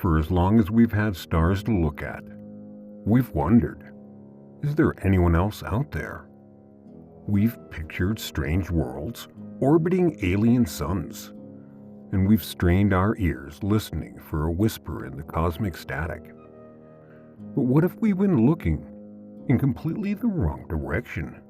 For as long as we've had stars to look at, we've wondered, is there anyone else out there? We've pictured strange worlds orbiting alien suns, and we've strained our ears listening for a whisper in the cosmic static. But what if we've been looking in completely the wrong direction?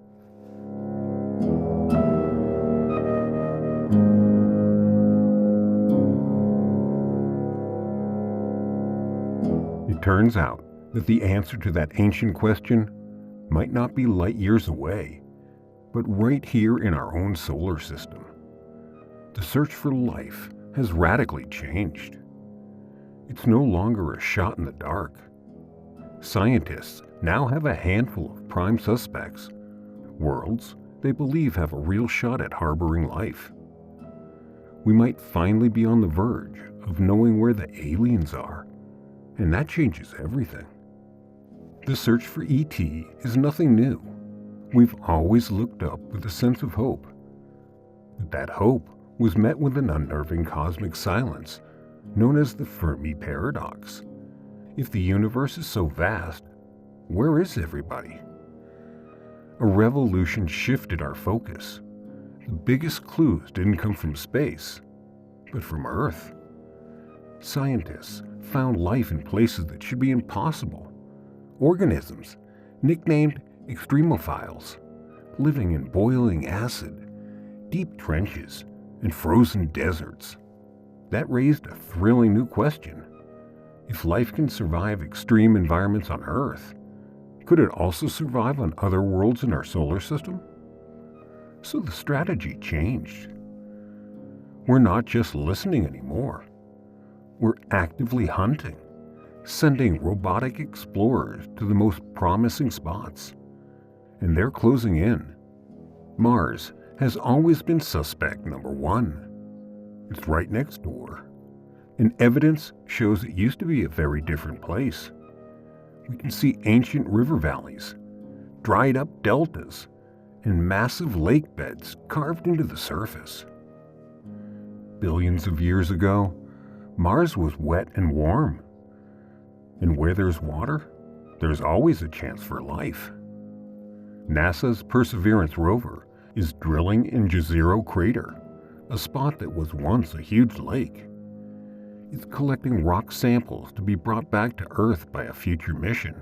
It turns out that the answer to that ancient question might not be light years away, but right here in our own solar system. The search for life has radically changed. It's no longer a shot in the dark. Scientists now have a handful of prime suspects, worlds they believe have a real shot at harboring life. We might finally be on the verge of knowing where the aliens are, and that changes everything. The search for ET is nothing new. We've always looked up with a sense of hope. But that hope was met with an unnerving cosmic silence known as the Fermi paradox. If the universe is so vast, where is everybody? A revolution shifted our focus. The biggest clues didn't come from space, but from Earth. Scientists found life in places that should be impossible. Organisms, nicknamed extremophiles, living in boiling acid, deep trenches, and frozen deserts. That raised a thrilling new question. If life can survive extreme environments on Earth, could it also survive on other worlds in our solar system? So the strategy changed. We're not just listening anymore. We're actively hunting, sending robotic explorers to the most promising spots. And they're closing in. Mars has always been suspect number one. It's right next door. And evidence shows it used to be a very different place. We can see ancient river valleys, dried up deltas, and massive lake beds carved into the surface. Billions of years ago, Mars was wet and warm. And where there's water, there's always a chance for life. NASA's Perseverance rover is drilling in Jezero Crater, a spot that was once a huge lake. It's collecting rock samples to be brought back to Earth by a future mission.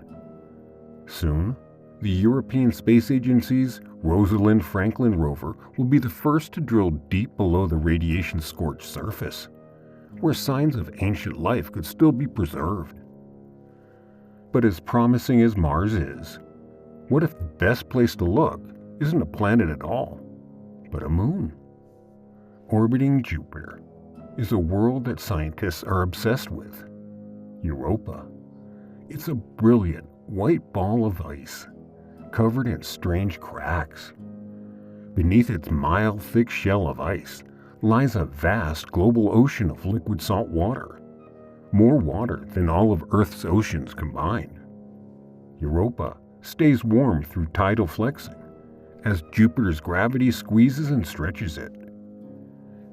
Soon, the European Space Agency's Rosalind Franklin rover will be the first to drill deep below the radiation-scorched surface, where signs of ancient life could still be preserved. But as promising as Mars is, what if the best place to look isn't a planet at all, but a moon? Orbiting Jupiter is a world that scientists are obsessed with. Europa. It's a brilliant white ball of ice, covered in strange cracks. Beneath its mile-thick shell of ice lies a vast global ocean of liquid salt water, more water than all of Earth's oceans combined. Europa stays warm through tidal flexing, as Jupiter's gravity squeezes and stretches it.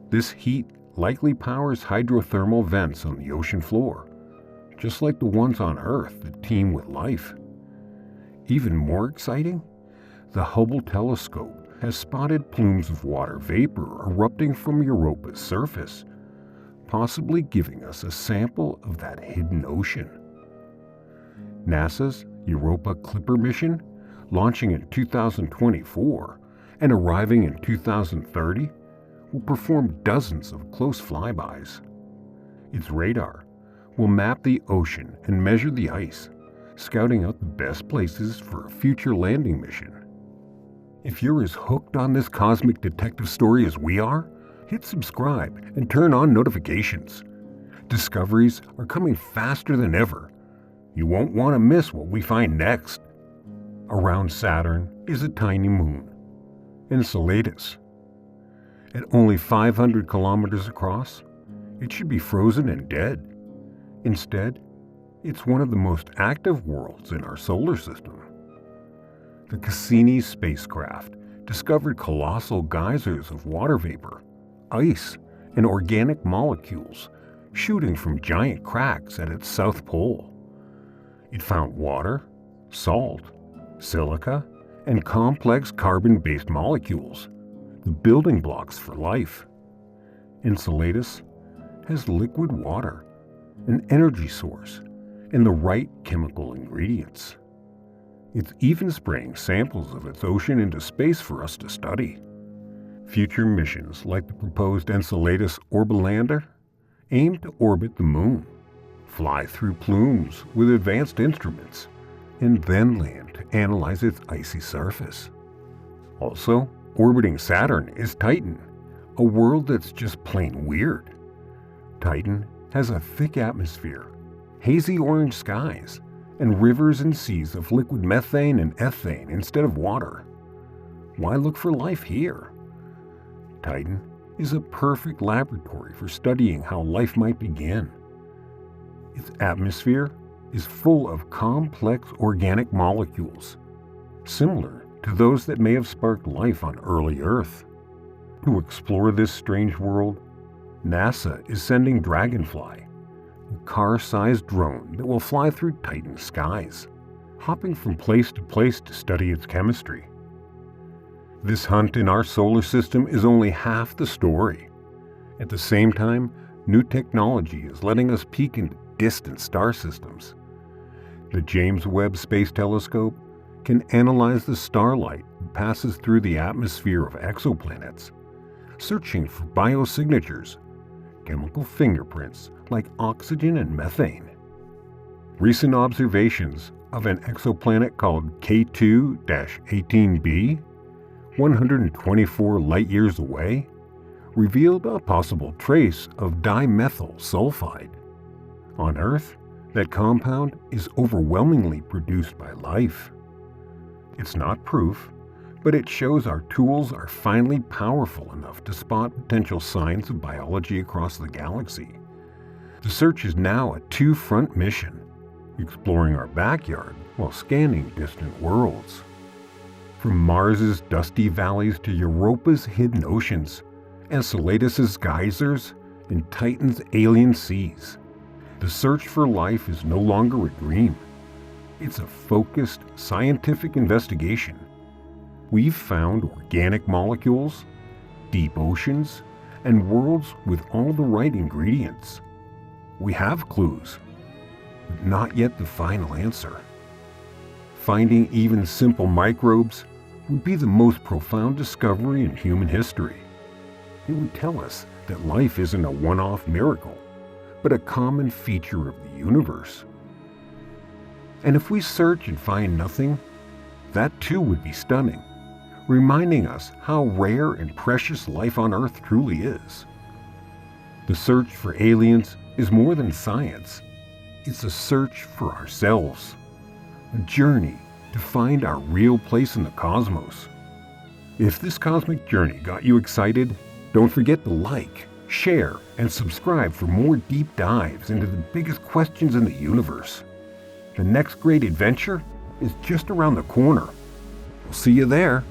This heat likely powers hydrothermal vents on the ocean floor, just like the ones on Earth that teem with life. Even more exciting, the Hubble telescope has spotted plumes of water vapor erupting from Europa's surface, possibly giving us a sample of that hidden ocean. NASA's Europa Clipper mission, launching in 2024 and arriving in 2030, will perform dozens of close flybys. Its radar will map the ocean and measure the ice, scouting out the best places for a future landing mission. If you're as hooked on this cosmic detective story as we are, hit subscribe and turn on notifications. Discoveries are coming faster than ever. You won't want to miss what we find next. Around Saturn is a tiny moon, Enceladus. At only 500 kilometers across, it should be frozen and dead. Instead, it's one of the most active worlds in our solar system. The Cassini spacecraft discovered colossal geysers of water vapor, ice, and organic molecules shooting from giant cracks at its south pole. It found water, salt, silica, and complex carbon-based molecules, the building blocks for life. Enceladus has liquid water, an energy source, and the right chemical ingredients. It's even spraying samples of its ocean into space for us to study. Future missions like the proposed Enceladus Orbilander aim to orbit the moon, fly through plumes with advanced instruments, and then land to analyze its icy surface. Also, orbiting Saturn is Titan, a world that's just plain weird. Titan has a thick atmosphere, hazy orange skies, and rivers and seas of liquid methane and ethane instead of water. Why look for life here? Titan is a perfect laboratory for studying how life might begin. Its atmosphere is full of complex organic molecules, similar to those that may have sparked life on early Earth. To explore this strange world, NASA is sending Dragonfly, a car-sized drone that will fly through Titan's skies, hopping from place to place to study its chemistry. This hunt in our solar system is only half the story. At the same time, new technology is letting us peek into distant star systems. The James Webb Space Telescope can analyze the starlight that passes through the atmosphere of exoplanets, searching for biosignatures, chemical fingerprints like oxygen and methane. Recent observations of an exoplanet called K2-18b, 124 light-years away, revealed a possible trace of dimethyl sulfide. On Earth, that compound is overwhelmingly produced by life. It's not proof, but it shows our tools are finally powerful enough to spot potential signs of biology across the galaxy. The search is now a two-front mission, exploring our backyard while scanning distant worlds. From Mars's dusty valleys to Europa's hidden oceans, Enceladus's geysers, and Titan's alien seas, the search for life is no longer a dream. It's a focused, scientific investigation. We've found organic molecules, deep oceans, and worlds with all the right ingredients. We have clues, but not yet the final answer. Finding even simple microbes would be the most profound discovery in human history. It would tell us that life isn't a one-off miracle, but a common feature of the universe. And if we search and find nothing, that too would be stunning, reminding us how rare and precious life on Earth truly is. The search for aliens is more than science. It's a search for ourselves, a journey to find our real place in the cosmos. If this cosmic journey got you excited, don't forget to like, share, and subscribe for more deep dives into the biggest questions in the universe. The next great adventure is just around the corner. We'll see you there.